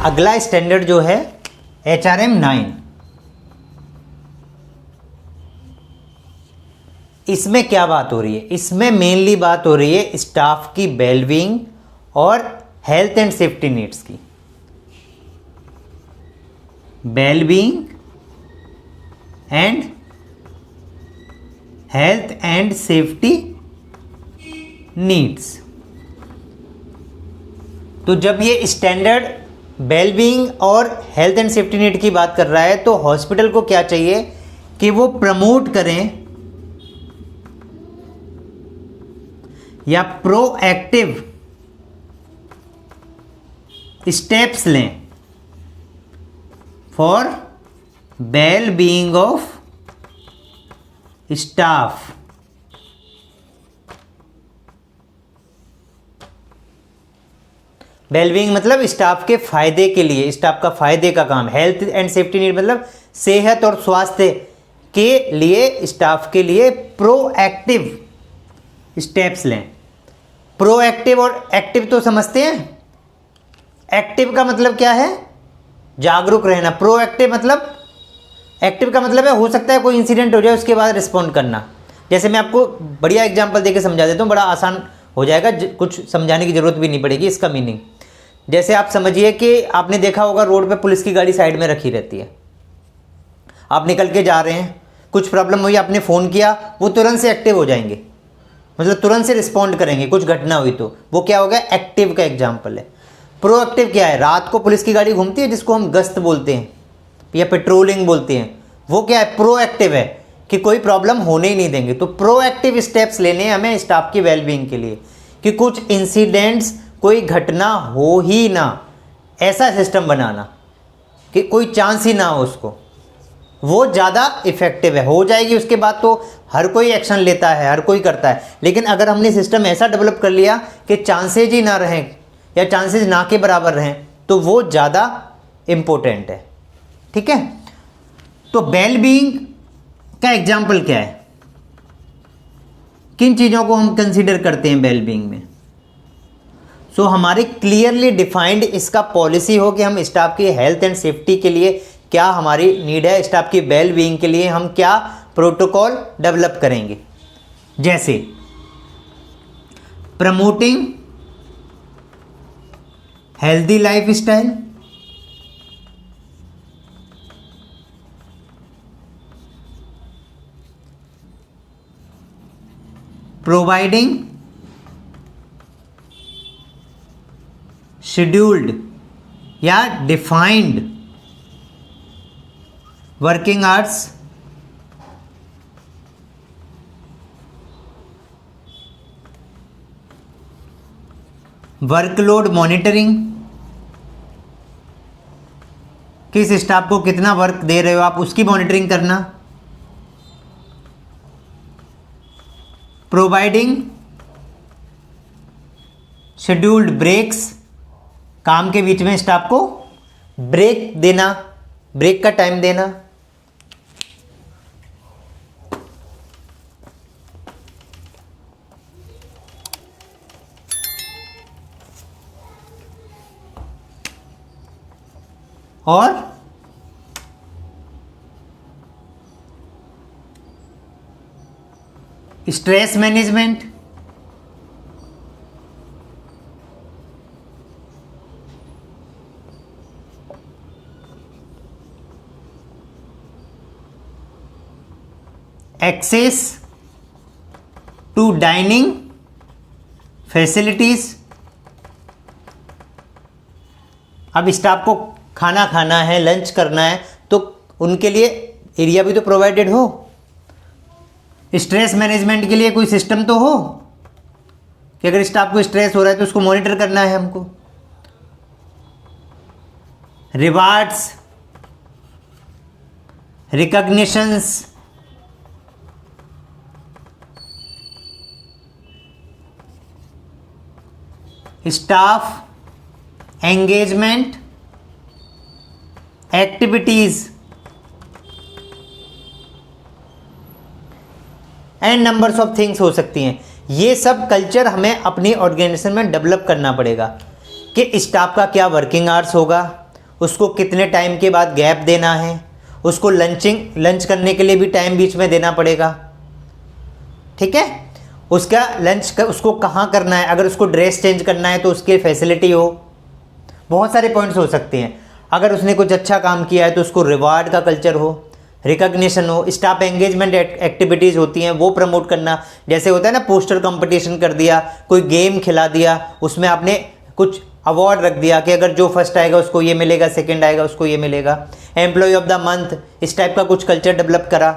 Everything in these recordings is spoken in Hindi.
अगला स्टैंडर्ड जो है HRM 9, इसमें क्या बात हो रही है? इसमें मेनली बात हो रही है स्टाफ की वेलबींग और हेल्थ एंड सेफ्टी नीड्स की। Wellbeing and health and safety needs. तो जब ये स्टैंडर्ड वेलबींग और हेल्थ एंड सेफ्टी नीड की बात कर रहा है तो हॉस्पिटल को क्या चाहिए कि वो प्रमोट करें या प्रोएक्टिव स्टेप्स लें for well being of staff. Wellbeing मतलब स्टाफ के फायदे के लिए, स्टाफ का फायदे का काम। हेल्थ एंड सेफ्टी नीड मतलब सेहत और स्वास्थ्य के लिए, स्टाफ के लिए प्रोएक्टिव स्टेप्स लें। प्रोएक्टिव और एक्टिव तो समझते हैं। एक्टिव का मतलब क्या है? जागरूक रहना। प्रोएक्टिव मतलब, एक्टिव का मतलब है हो सकता है कोई इंसिडेंट हो जाए उसके बाद रिस्पॉन्ड करना। जैसे मैं आपको बढ़िया एग्जांपल देके समझा देता हूँ, बड़ा आसान हो जाएगा, कुछ समझाने की जरूरत भी नहीं पड़ेगी इसका मीनिंग। जैसे आप समझिए कि आपने देखा होगा रोड पे पुलिस की गाड़ी साइड में रखी रहती है, आप निकल के जा रहे हैं, कुछ प्रॉब्लम हुई, आपने फ़ोन किया, वो तुरंत से एक्टिव हो जाएंगे, मतलब तुरंत से रिस्पॉन्ड करेंगे। कुछ घटना हुई तो वो क्या हो गया? एक्टिव का एग्जाम्पल है। प्रोएक्टिव क्या है? रात को पुलिस की गाड़ी घूमती है जिसको हम गश्त बोलते हैं या पेट्रोलिंग बोलते हैं, वो क्या है? प्रोएक्टिव है कि कोई प्रॉब्लम होने ही नहीं देंगे। तो प्रोएक्टिव स्टेप्स लेने हैं हमें स्टाफ की वेलबींग के लिए कि कुछ इंसिडेंट्स, कोई घटना हो ही ना, ऐसा सिस्टम बनाना कि कोई चांस ही ना हो उसको, वो ज़्यादा इफेक्टिव है। हो जाएगी उसके बाद तो हर कोई एक्शन लेता है, हर कोई करता है, लेकिन अगर हमने सिस्टम ऐसा डेवलप कर लिया कि चांसेज ही ना रहें या चांसेज ना के बराबर रहें तो वो ज़्यादा इम्पोर्टेंट है। ठीक है, तो वेलबींग का एग्जाम्पल क्या है? किन चीज़ों को हम कंसीडर करते हैं वेलबींग में? सो हमारी क्लियरली डिफाइंड इसका पॉलिसी हो कि हम स्टाफ की हेल्थ एंड सेफ्टी के लिए क्या हमारी नीड है, स्टाफ की वेल बीइंग के लिए हम क्या प्रोटोकॉल डेवलप करेंगे। जैसे promoting healthy lifestyle, providing scheduled या defined working hours, workload monitoring, किस स्टाफ को कितना वर्क दे रहे हो आप उसकी मॉनिटरिंग करना, प्रोवाइडिंग शेड्यूल्ड ब्रेक्स, काम के बीच में स्टाफ को ब्रेक देना, ब्रेक का टाइम देना, और stress management, access to dining facilities. अब स्टाफ को खाना खाना है, लंच करना है, तो उनके लिए एरिया भी तो प्रोवाइडेड हो। स्ट्रेस मैनेजमेंट के लिए कोई सिस्टम तो हो कि अगर स्टाफ को स्ट्रेस हो रहा है तो उसको मॉनिटर करना है हमको। Rewards, recognitions, staff engagement activities and numbers of things हो सकती हैं। ये सब कल्चर हमें अपनी ऑर्गेनाइजेशन में डेवलप करना पड़ेगा कि स्टाफ का क्या वर्किंग आवर्स होगा, उसको कितने टाइम के बाद गैप देना है, उसको लंच करने के लिए भी टाइम बीच में देना पड़ेगा, ठीक है। उसका उसको कहाँ करना है, अगर उसको ड्रेस चेंज करना है तो उसकी फैसिलिटी हो, बहुत सारे पॉइंट्स हो सकते हैं। अगर उसने कुछ अच्छा काम किया है तो उसको रिवार्ड का कल्चर हो, रिकॉग्निशन हो, स्टाफ एंगेजमेंट एक्टिविटीज़ होती हैं वो प्रमोट करना, जैसे होता है ना पोस्टर कंपटीशन कर दिया, कोई गेम खिला दिया, उसमें आपने कुछ अवार्ड रख दिया कि अगर जो फर्स्ट आएगा उसको ये मिलेगा, सेकंड आएगा उसको ये मिलेगा, एम्प्लॉय ऑफ द मंथ, इस टाइप का कुछ कल्चर डेवलप करा।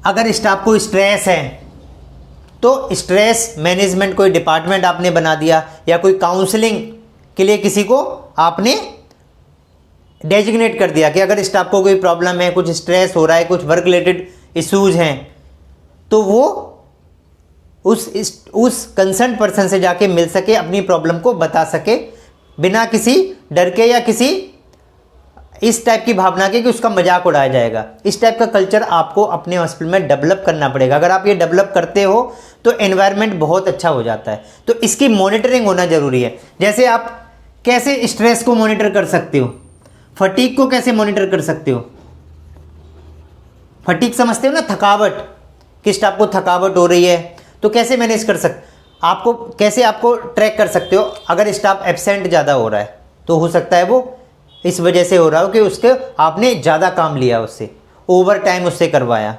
अगर स्टाफ को स्ट्रेस है तो स्ट्रेस मैनेजमेंट कोई डिपार्टमेंट आपने बना दिया, या कोई काउंसलिंग के लिए किसी को आपने डेजिग्नेट कर दिया कि अगर स्टाफ को कोई प्रॉब्लम है, कुछ स्ट्रेस हो रहा है, कुछ वर्क रिलेटेड इश्यूज हैं, तो वो उस कंसर्न पर्सन से जाके मिल सके, अपनी प्रॉब्लम को बता सके बिना किसी डर के या किसी इस टाइप की भावना के कि उसका मजाक उड़ाया जाएगा। इस टाइप का कल्चर आपको अपने हॉस्पिटल में डेवलप करना पड़ेगा। अगर आप ये डेवलप करते हो तो एनवायरनमेंट बहुत अच्छा हो जाता है। तो इसकी मॉनिटरिंग होना जरूरी है। जैसे आप कैसे स्ट्रेस को मॉनिटर कर सकते हो, फटीग को कैसे मॉनिटर कर सकते हो। फटीग समझते हो ना, थकावट, कि स्टाफ को थकावट हो रही है तो कैसे मैनेज कर आपको कैसे आपको ट्रैक कर सकते हो। अगर स्टाफ एब्सेंट ज़्यादा हो रहा है तो हो सकता है वो इस वजह से हो रहा हो कि उसके आपने ज़्यादा काम लिया, उससे ओवर टाइम उससे करवाया।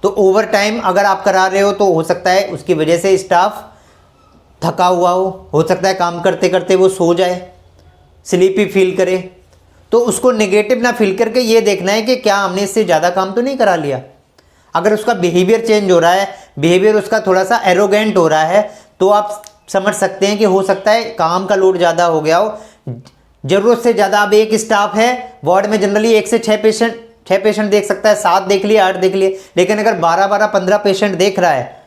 तो ओवर टाइम अगर आप करा रहे हो तो हो सकता है उसकी वजह से स्टाफ थका हुआ हो सकता है काम करते करते वो सो जाए, स्लीपी फील करे। तो उसको नेगेटिव ना फील करके ये देखना है कि क्या हमने इससे ज़्यादा काम तो नहीं करा लिया। अगर उसका बिहेवियर चेंज हो रहा है, बिहेवियर उसका थोड़ा सा एरोगेंट हो रहा है, तो आप समझ सकते हैं कि हो सकता है काम का लोड ज़्यादा हो गया हो, ज़रूरत से ज़्यादा। अब एक स्टाफ है वार्ड में, जनरली 1 से 6 पेशेंट देख सकता है, 7 देख लिए, 8 देख लिए, लेकिन अगर 12 15 पेशेंट देख रहा है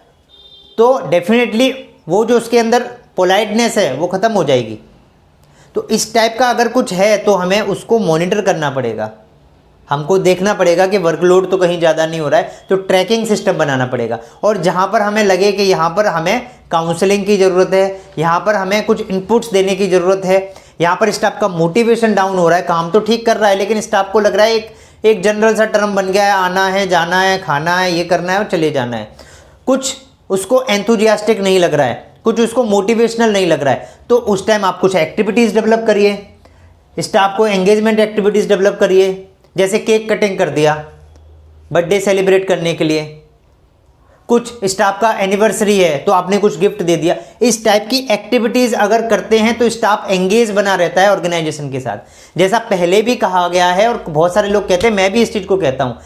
तो डेफिनेटली वो जो उसके अंदर पोलाइटनेस है वो ख़त्म हो जाएगी। तो इस टाइप का अगर कुछ है तो हमें उसको मॉनिटर करना पड़ेगा, हमको देखना पड़ेगा कि वर्कलोड तो कहीं ज़्यादा नहीं हो रहा है, तो ट्रैकिंग सिस्टम बनाना पड़ेगा। और जहाँ पर हमें लगे कि यहाँ पर हमें काउंसलिंग की ज़रूरत है, यहाँ पर हमें कुछ इनपुट्स देने की ज़रूरत है, यहाँ पर स्टाफ का मोटिवेशन डाउन हो रहा है, काम तो ठीक कर रहा है लेकिन स्टाफ को लग रहा है एक जनरल सा टर्म बन गया है, आना है, जाना है, खाना है, ये करना है और चले जाना है, कुछ उसको एंथुजियास्टिक नहीं लग रहा है, कुछ उसको मोटिवेशनल नहीं लग रहा है। तो उस टाइम आप कुछ एक्टिविटीज़ डेवलप करिए, स्टाफ को एंगेजमेंट एक्टिविटीज़ डेवलप करिए। जैसे केक कटिंग कर दिया बर्थडे सेलिब्रेट करने के लिए, कुछ स्टाफ का एनिवर्सरी है तो आपने कुछ गिफ्ट दे दिया। इस टाइप की एक्टिविटीज़ अगर करते हैं तो स्टाफ एंगेज बना रहता है ऑर्गेनाइजेशन के साथ। जैसा पहले भी कहा गया है और बहुत सारे लोग कहते हैं, मैं भी इस चीज़ को कहता हूँ,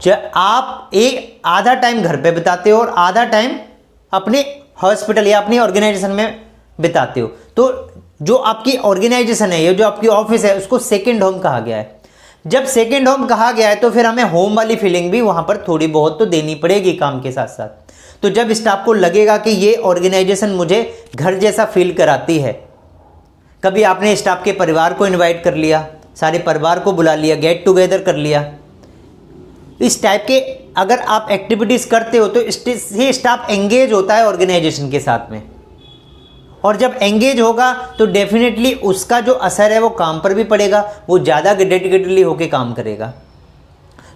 जब आप एक आधा टाइम घर पे बिताते हो और आधा टाइम अपने हॉस्पिटल या अपनी ऑर्गेनाइजेशन में बिताते हो, तो जो आपकी ऑर्गेनाइजेशन है, ये जो आपकी ऑफिस है, उसको सेकेंड होम कहा गया है। जब सेकेंड होम कहा गया है तो फिर हमें होम वाली फीलिंग भी वहाँ पर थोड़ी बहुत तो देनी पड़ेगी काम के साथ साथ। तो जब स्टाफ को लगेगा कि ये ऑर्गेनाइजेशन मुझे घर जैसा फील कराती है, कभी आपने स्टाफ के परिवार को इनवाइट कर लिया, सारे परिवार को बुला लिया, गेट टुगेदर कर लिया, इस टाइप के अगर आप एक्टिविटीज़ करते हो तो इससे स्टाफ एंगेज होता है ऑर्गेनाइजेशन के साथ में। और जब एंगेज होगा तो डेफिनेटली उसका जो असर है वो काम पर भी पड़ेगा, वो ज़्यादा डेडिकेटेडली होकर काम करेगा।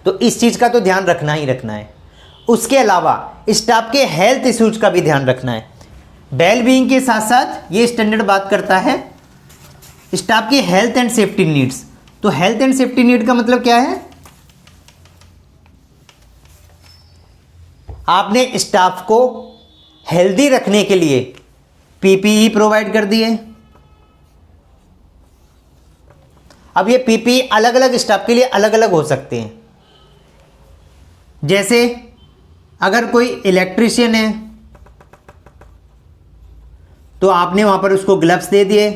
तो इस चीज़ का तो ध्यान रखना ही रखना है। उसके अलावा स्टाफ के हेल्थ इश्यूज का भी ध्यान रखना है। वेल बीइंग के साथ साथ ये स्टैंडर्ड बात करता है स्टाफ की हेल्थ एंड सेफ्टी नीड्स। तो हेल्थ एंड सेफ्टी नीड का मतलब क्या है? आपने स्टाफ को हेल्दी रखने के लिए पीपीई प्रोवाइड कर दिए। अब ये पीपीई अलग अलग स्टाफ के लिए अलग अलग हो सकते हैं। जैसे अगर कोई इलेक्ट्रिशियन है तो आपने वहां पर उसको ग्लव्स दे दिए,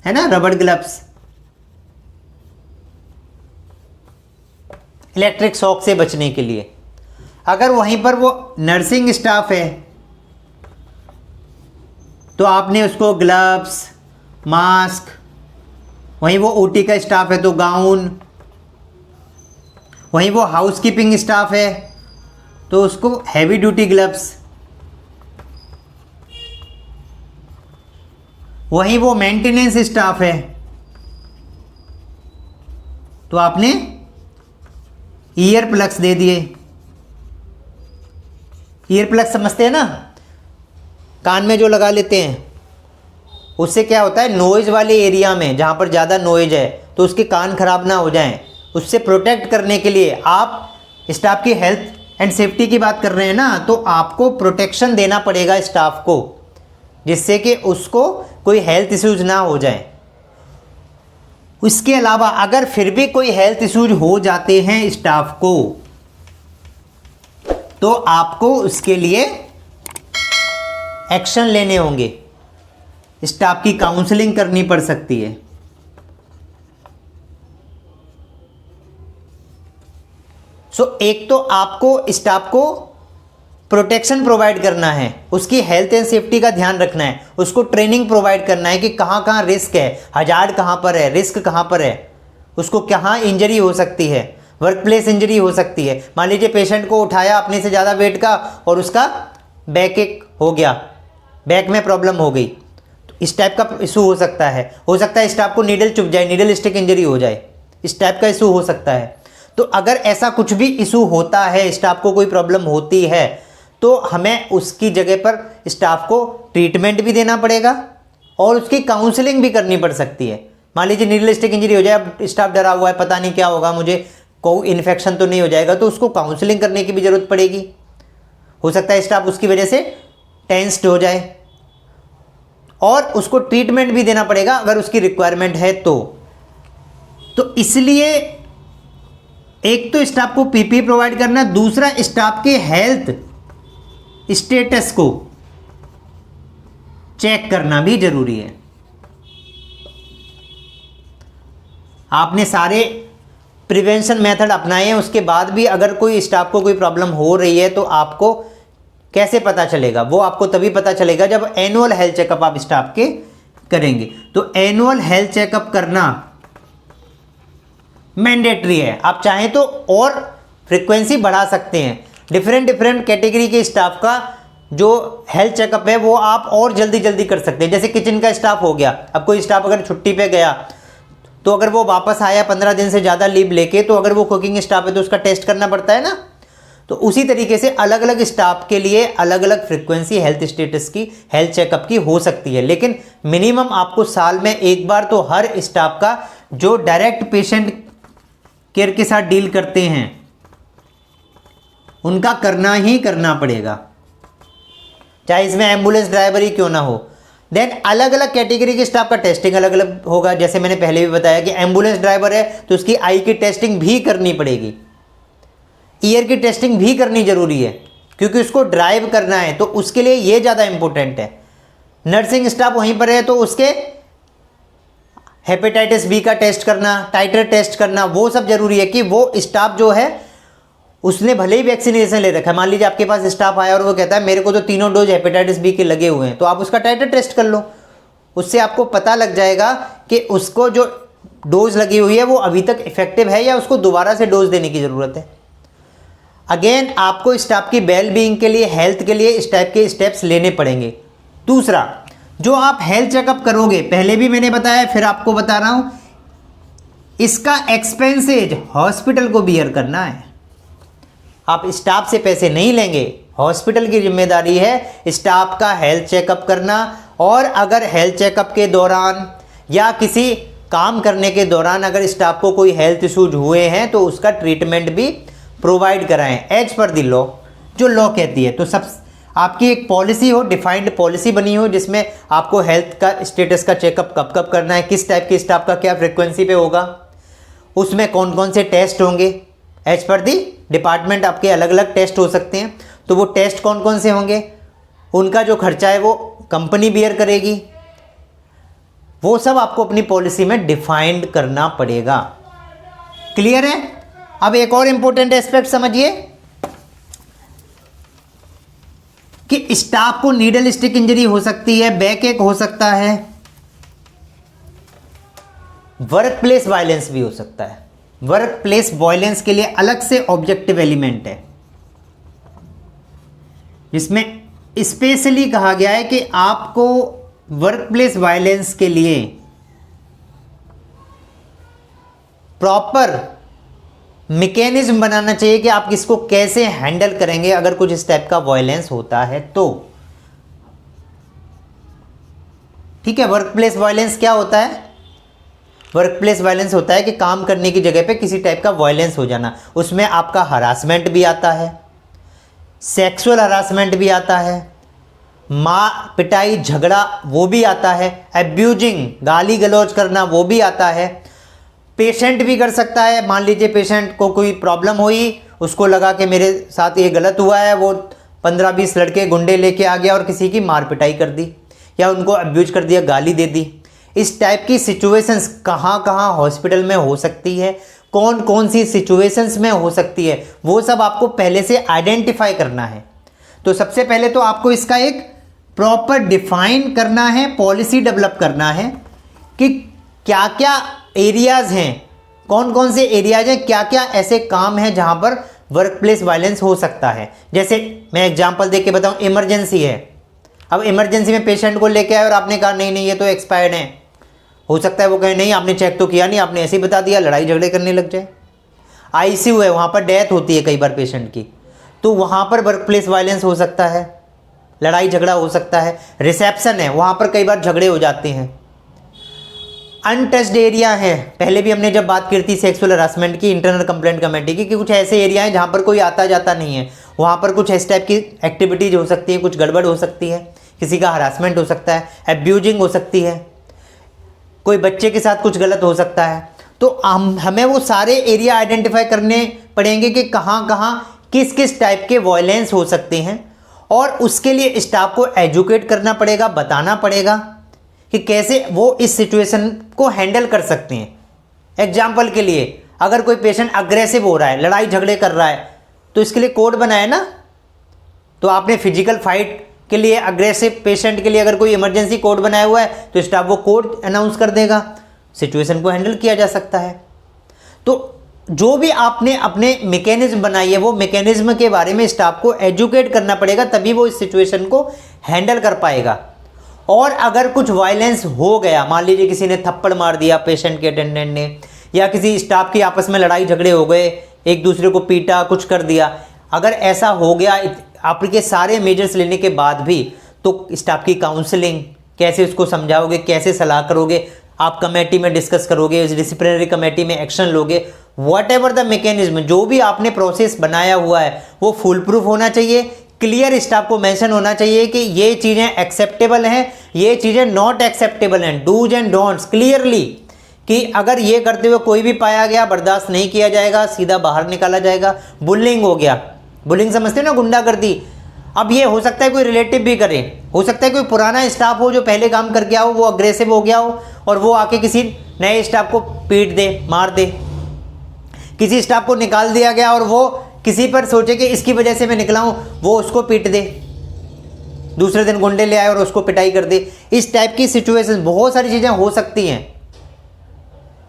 है ना, रबड़ ग्लव्स, इलेक्ट्रिक शॉक से बचने के लिए। अगर वहीं पर वो नर्सिंग स्टाफ है तो आपने उसको ग्लव्स, मास्क, वहीं वो ओटी का स्टाफ है तो गाउन, वहीं वो हाउसकीपिंग स्टाफ है तो उसको हैवी ड्यूटी ग्लव्स। वहीं वो मेंटेनेंस स्टाफ है तो आपने ईयर प्लग्स दे दिए। ईयर प्लग्स समझते हैं ना, कान में जो लगा लेते हैं, उससे क्या होता है नॉइज़ वाले एरिया में जहाँ पर ज़्यादा नॉइज़ है तो उसके कान खराब ना हो जाएं, उससे प्रोटेक्ट करने के लिए आप स्टाफ की हेल्थ एंड सेफ्टी की बात कर रहे हैं ना, तो आपको प्रोटेक्शन देना पड़ेगा स्टाफ को, जिससे कि उसको कोई हेल्थ इश्यूज ना हो जाए। उसके अलावा अगर फिर भी कोई हेल्थ इश्यूज हो जाते हैं स्टाफ को, तो आपको उसके लिए एक्शन लेने होंगे, स्टाफ की काउंसलिंग करनी पड़ सकती है। एक तो आपको स्टाफ को प्रोटेक्शन प्रोवाइड करना है, उसकी हेल्थ एंड सेफ्टी का ध्यान रखना है, उसको ट्रेनिंग प्रोवाइड करना है कि कहाँ कहाँ रिस्क है, हजार्ड कहाँ पर है, रिस्क कहाँ पर है, उसको कहाँ इंजरी हो सकती है, वर्क प्लेस इंजरी हो सकती है। मान लीजिए पेशेंट को उठाया अपने से ज़्यादा वेट का और उसका बैक एक हो गया, बैक में प्रॉब्लम हो गई, तो इस टाइप का इशू हो सकता है स्टाफ को नीडल चुभ जाए, नीडल स्टिक इंजरी हो जाए, इस टाइप का इशू हो सकता है। तो अगर ऐसा कुछ भी इशू होता है, स्टाफ को कोई प्रॉब्लम होती है, तो हमें उसकी जगह पर स्टाफ को ट्रीटमेंट भी देना पड़ेगा और उसकी काउंसलिंग भी करनी पड़ सकती है। मान लीजिए नीडल स्टिक इंजरी हो जाए, अब स्टाफ डरा हुआ है, पता नहीं क्या होगा, मुझे कोई इन्फेक्शन तो नहीं हो जाएगा, तो उसको काउंसलिंग करने की भी ज़रूरत पड़ेगी। हो सकता है स्टाफ उसकी वजह से टेंस्ड हो जाए और उसको ट्रीटमेंट भी देना पड़ेगा अगर उसकी रिक्वायरमेंट है तो इसलिए एक तो स्टाफ को पीपी प्रोवाइड करना, दूसरा स्टाफ के हेल्थ स्टेटस को चेक करना भी जरूरी है। आपने सारे प्रिवेंशन मेथड अपनाए हैं, उसके बाद भी अगर कोई स्टाफ को कोई प्रॉब्लम हो रही है तो आपको कैसे पता चलेगा? वो आपको तभी पता चलेगा जब एनुअल हेल्थ चेकअप आप स्टाफ के करेंगे। तो एनुअल हेल्थ चेकअप करना मैंडेटरी है। आप चाहें तो और फ्रीक्वेंसी बढ़ा सकते हैं। डिफरेंट कैटेगरी के स्टाफ का जो हेल्थ चेकअप है वो आप और जल्दी कर सकते हैं। जैसे किचन का स्टाफ हो गया, अब कोई स्टाफ अगर छुट्टी पे गया तो अगर वो वापस आया 15 दिन से ज़्यादा लीव लेके, तो अगर वो कुकिंग स्टाफ है तो उसका टेस्ट करना पड़ता है ना। तो उसी तरीके से अलग अलग स्टाफ के लिए अलग अलग फ्रीक्वेंसी हेल्थ स्टेटस की, हेल्थ चेकअप की हो सकती है, लेकिन मिनिमम आपको साल में एक बार तो हर स्टाफ का जो डायरेक्ट पेशेंट केयर के साथ डील करते हैं उनका करना ही करना पड़ेगा, चाहे इसमें एम्बुलेंस ड्राइवर ही क्यों ना हो। देन अलग अलग कैटेगरी के स्टाफ का टेस्टिंग अलग अलग होगा। जैसे मैंने पहले भी बताया कि एम्बुलेंस ड्राइवर है तो उसकी आई की टेस्टिंग भी करनी पड़ेगी, ईयर की टेस्टिंग भी करनी जरूरी है, क्योंकि उसको ड्राइव करना है तो उसके लिए ये ज़्यादा इंपॉर्टेंट है। नर्सिंग स्टाफ वहीं पर है तो उसके हेपेटाइटिस बी का टेस्ट करना, टाइटर टेस्ट करना, वो सब जरूरी है कि वो स्टाफ जो है उसने भले ही वैक्सीनेशन ले रखा है। मान लीजिए आपके पास स्टाफ आया और वो कहता है मेरे को तो 3 डोज हेपेटाइटिस बी के लगे हुए हैं, तो आप उसका टाइटर टेस्ट कर लो, उससे आपको पता लग जाएगा कि उसको जो डोज लगी हुई है वो अभी तक इफेक्टिव है या उसको दोबारा से डोज देने की ज़रूरत है। अगेन आपको स्टाफ की वेल बीइंग के लिए, हेल्थ के लिए इस टाइप के स्टेप्स लेने पड़ेंगे। दूसरा, जो आप हेल्थ चेकअप करोगे, पहले भी मैंने बताया फिर आपको बता रहा हूं, इसका एक्सपेंसेज हॉस्पिटल को बियर करना है। आप स्टाफ से पैसे नहीं लेंगे, हॉस्पिटल की जिम्मेदारी है स्टाफ का हेल्थ चेकअप करना। और अगर हेल्थ चेकअप के दौरान या किसी काम करने के दौरान अगर स्टाफ को कोई हेल्थ इश्यूज हुए हैं तो उसका ट्रीटमेंट भी प्रोवाइड कराएं एज पर द लॉ, जो लॉ कहती है। तो सब आपकी एक पॉलिसी हो, डिफाइंड पॉलिसी बनी हो, जिसमें आपको हेल्थ का स्टेटस का चेकअप कब कब करना है, किस टाइप के स्टाफ का क्या फ्रिक्वेंसी पे होगा, उसमें कौन कौन से टेस्ट होंगे, एज पर दी डिपार्टमेंट आपके अलग अलग टेस्ट हो सकते हैं। तो वो टेस्ट कौन कौन से होंगे, उनका जो खर्चा है वो कंपनी बियर करेगी, वो सब आपको अपनी पॉलिसी में डिफाइंड करना पड़ेगा। क्लियर है? अब एक और इंपॉर्टेंट एस्पेक्ट समझिए कि स्टाफ को नीडल स्टिक इंजरी हो सकती है, बैक एक हो सकता है, वर्क प्लेस वायलेंस भी हो सकता है। वर्क प्लेस वायलेंस के लिए अलग से ऑब्जेक्टिव एलिमेंट है, जिसमें स्पेशली कहा गया है कि आपको वर्क प्लेस वायलेंस के लिए प्रॉपर मैकेनिज्म बनाना चाहिए कि आप इसको कैसे हैंडल करेंगे अगर कुछ इस टाइप का वायलेंस होता है तो। ठीक है, वर्क प्लेस वायलेंस क्या होता है? वर्क प्लेस वायलेंस होता है कि काम करने की जगह पे किसी टाइप का वायलेंस हो जाना। उसमें आपका हरासमेंट भी आता है, सेक्सुअल हरासमेंट भी आता है, मार पिटाई झगड़ा वो भी आता है, एब्यूजिंग गाली गलौज करना वो भी आता है। पेशेंट भी कर सकता है। मान लीजिए पेशेंट को कोई प्रॉब्लम हुई, उसको लगा कि मेरे साथ ये गलत हुआ है, वो 15-20 लड़के गुंडे लेके आ गया और किसी की मार पिटाई कर दी या उनको अब्यूज कर दिया, गाली दे दी। इस टाइप की सिचुएशंस कहाँ कहाँ हॉस्पिटल में हो सकती है, कौन कौन सी सिचुएशंस में हो सकती है, वो सब आपको पहले से आइडेंटिफाई करना है। तो सबसे पहले तो आपको इसका एक प्रॉपर डिफाइन करना है, पॉलिसी डेवलप करना है कि क्या क्या एरियाज हैं, कौन कौन से एरियाज हैं, क्या क्या ऐसे काम हैं जहां पर वर्क प्लेस वायलेंस हो सकता है। जैसे मैं एग्जांपल देके के बताऊं, इमरजेंसी है। अब इमरजेंसी में पेशेंट को लेके आए और आपने कहा नहीं नहीं ये तो एक्सपायर्ड है, हो सकता है वो कहे नहीं आपने चेक तो किया नहीं, आपने ऐसे ही बता दिया, लड़ाई झगड़े करने लग जाए। आईसीयू है, वहाँ पर डेथ होती है कई बार पेशेंट की, तो वहाँ पर वर्क प्लेस वायलेंस हो सकता है, लड़ाई झगड़ा हो सकता है। रिसेप्शन है, वहाँ पर कई बार झगड़े हो जाते हैं। अनटच्ड एरिया है, पहले भी हमने जब बात की थी सेक्सुअल हरासमेंट की, इंटरनल कंप्लेंट कमेटी की, कि कुछ ऐसे एरिया हैं जहाँ पर कोई आता जाता नहीं है, वहाँ पर कुछ इस टाइप की एक्टिविटीज हो सकती है, कुछ गड़बड़ हो सकती है, किसी का हरासमेंट हो सकता है, एब्यूजिंग हो सकती है, कोई बच्चे के साथ कुछ गलत हो सकता है। तो हमें वो सारे एरिया आइडेंटिफाई करने पड़ेंगे कि कहाँ कहाँ किस किस टाइप के वायलेंस हो सकते हैं, और उसके लिए स्टाफ को एजुकेट करना पड़ेगा, बताना पड़ेगा कि कैसे वो इस सिचुएशन को हैंडल कर सकते हैं। एग्जाम्पल के लिए अगर कोई पेशेंट अग्रेसिव हो रहा है, लड़ाई झगड़े कर रहा है, तो इसके लिए कोड बनाया ना। तो आपने फिजिकल फाइट के लिए अग्रेसिव पेशेंट के लिए अगर कोई इमरजेंसी कोड बनाया हुआ है तो स्टाफ वो कोड अनाउंस कर देगा, सिचुएशन को हैंडल किया जा सकता है। तो जो भी आपने अपने मैकेनिज्म बनाई है, वो मैकेनिज्म के बारे में स्टाफ को एजुकेट करना पड़ेगा, तभी वो इस सिचुएशन को हैंडल कर पाएगा। और अगर कुछ वायलेंस हो गया, मान लीजिए किसी ने थप्पड़ मार दिया पेशेंट के अटेंडेंट ने, या किसी स्टाफ की आपस में लड़ाई झगड़े हो गए, एक दूसरे को पीटा, कुछ कर दिया, अगर ऐसा हो गया आपके सारे मेजर्स लेने के बाद भी, तो स्टाफ की काउंसलिंग, कैसे उसको समझाओगे, कैसे सलाह करोगे, आप कमेटी में डिस्कस करोगे, डिसिप्लिनरी कमेटी में एक्शन लोगे, वॉट एवर द मैकेनिज्म, जो भी आपने प्रोसेस बनाया हुआ है वो फुल प्रूफ होना चाहिए। क्लियर स्टाफ को मेंशन होना चाहिए कि ये चीज़ें एक्सेप्टेबल हैं, ये चीज़ें नॉट एक्सेप्टेबल हैं, डूज एंड डोंट्स क्लियरली, कि अगर ये करते हुए कोई भी पाया गया बर्दाश्त नहीं किया जाएगा, सीधा बाहर निकाला जाएगा। बुलिंग हो गया, बुलिंग समझते हो ना, गुंडागर्दी। अब ये हो सकता है कोई रिलेटिव भी करे, हो सकता है कोई पुराना स्टाफ हो जो पहले काम करके आओ, वो अग्रेसिव हो गया हो और वो आके किसी नए स्टाफ को पीट दे, मार दे। किसी स्टाफ को निकाल दिया गया और वो किसी पर सोचे कि इसकी वजह से मैं निकला हूं, वो उसको पीट दे, दूसरे दिन गुंडे ले आए और उसको पिटाई कर दे। इस टाइप की सिचुएशन, बहुत सारी चीज़ें हो सकती हैं।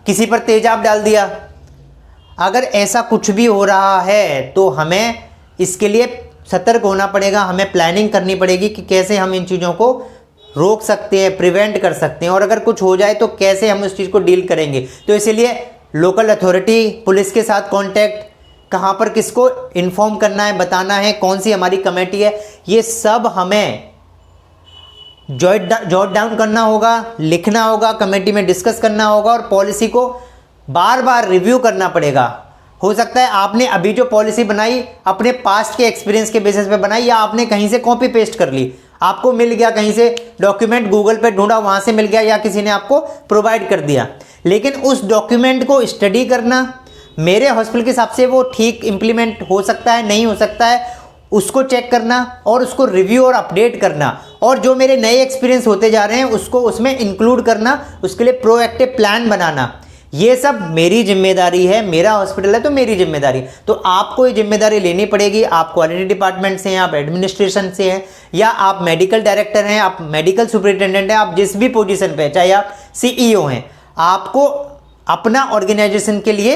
किसी पर तेजाब डाल दिया, अगर ऐसा कुछ भी हो रहा है तो हमें इसके लिए सतर्क होना पड़ेगा, हमें प्लानिंग करनी पड़ेगी कि कैसे हम इन चीज़ों को रोक सकते हैं, प्रिवेंट कर सकते हैं, और अगर कुछ हो जाए तो कैसे हम उस चीज़ को डील करेंगे। तो इसीलिए लोकल अथॉरिटी, पुलिस के साथ कांटेक्ट, कहाँ पर किसको इन्फॉर्म करना है, बताना है, कौन सी हमारी कमेटी है, ये सब हमें जॉट डाउन करना होगा, लिखना होगा, कमेटी में डिस्कस करना होगा, और पॉलिसी को बार बार रिव्यू करना पड़ेगा। हो सकता है आपने अभी जो पॉलिसी बनाई अपने पास्ट के एक्सपीरियंस के बेसिस पे बनाई, या आपने कहीं से कॉपी पेस्ट कर ली, आपको मिल गया कहीं से डॉक्यूमेंट, गूगल पे ढूंढा वहाँ से मिल गया, या किसी ने आपको प्रोवाइड कर दिया। लेकिन उस डॉक्यूमेंट को स्टडी करना, मेरे हॉस्पिटल के हिसाब से वो ठीक इम्प्लीमेंट हो सकता है, नहीं हो सकता है, उसको चेक करना और उसको रिव्यू और अपडेट करना, और जो मेरे नए एक्सपीरियंस होते जा रहे हैं उसको उसमें इंक्लूड करना, उसके लिए प्रोएक्टिव प्लान बनाना, ये सब मेरी जिम्मेदारी है। मेरा हॉस्पिटल है तो मेरी जिम्मेदारी, तो आपको ये जिम्मेदारी लेनी पड़ेगी। आप क्वालिटी डिपार्टमेंट से हैं, आप एडमिनिस्ट्रेशन से हैं, या आप मेडिकल डायरेक्टर हैं, आप मेडिकल सुपरिटेंडेंट हैं, आप जिस भी पोजीशन पे, चाहे आप CEO हैं, आपको अपना ऑर्गेनाइजेशन के लिए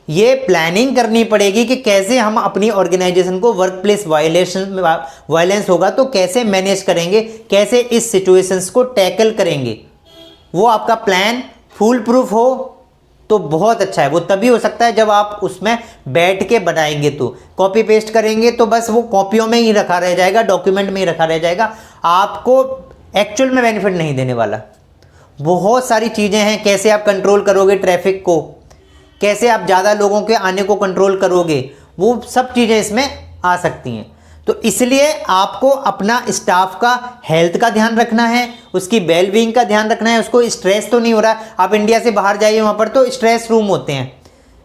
ये प्लानिंग करनी पड़ेगी कि कैसे हम अपनी ऑर्गेनाइजेशन को वर्क प्लेस वायलेंस होगा तो कैसे मैनेज करेंगे, कैसे इस सिचुएशंस को टैकल करेंगे। वो आपका प्लान फुल प्रूफ हो तो बहुत अच्छा है। वो तभी हो सकता है जब आप उसमें बैठ के बनाएंगे। तो कॉपी पेस्ट करेंगे तो बस वो कॉपियों में ही रखा रह जाएगा, डॉक्यूमेंट में ही रखा रह जाएगा, आपको एक्चुअल में बेनिफिट नहीं देने वाला। बहुत सारी चीज़ें हैं, कैसे आप कंट्रोल करोगे ट्रैफिक को, कैसे आप ज़्यादा लोगों के आने को कंट्रोल करोगे, वो सब चीज़ें इसमें आ सकती हैं। तो इसलिए आपको अपना स्टाफ का हेल्थ का ध्यान रखना है, उसकी वेलबींग का ध्यान रखना है, उसको स्ट्रेस तो नहीं हो रहा। आप इंडिया से बाहर जाइए, वहाँ पर तो स्ट्रेस रूम होते हैं,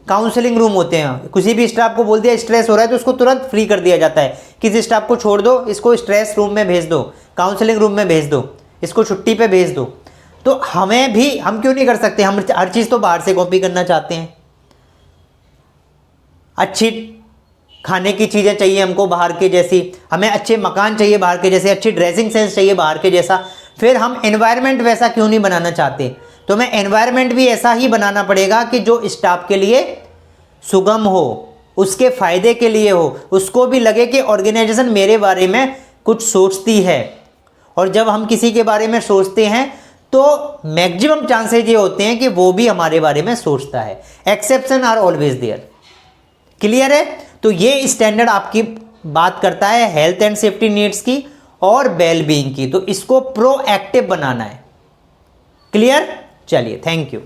काउंसलिंग रूम होते हैं। किसी भी स्टाफ को बोल दिया स्ट्रेस हो रहा है तो उसको तुरंत फ्री कर दिया जाता है। किसी स्टाफ को छोड़ दो, इसको स्ट्रेस रूम में भेज दो, काउंसलिंग रूम में भेज दो, इसको छुट्टी पे भेज दो। तो हमें भी, हम क्यों नहीं कर सकते? हम हर चीज़ तो बाहर से कॉपी करना चाहते हैं। अच्छी खाने की चीज़ें चाहिए हमको बाहर के जैसी, हमें अच्छे मकान चाहिए बाहर के जैसे, अच्छी ड्रेसिंग सेंस चाहिए बाहर के जैसा। फिर हम एनवायरनमेंट वैसा क्यों नहीं बनाना चाहते? तो हमें एनवायरनमेंट भी ऐसा ही बनाना पड़ेगा कि जो स्टाफ के लिए सुगम हो, उसके फ़ायदे के लिए हो, उसको भी लगे कि ऑर्गेनाइजेशन मेरे बारे में कुछ सोचती है। और जब हम किसी के बारे में सोचते हैं तो मैक्सिमम चांसेज ये होते हैं कि वो भी हमारे बारे में सोचता है। Exception are always there. Clear है? तो ये स्टैंडर्ड आपकी बात करता है हेल्थ एंड सेफ्टी नीड्स की और वेलबींग की। तो इसको प्रोएक्टिव बनाना है। क्लियर? चलिए, थैंक यू।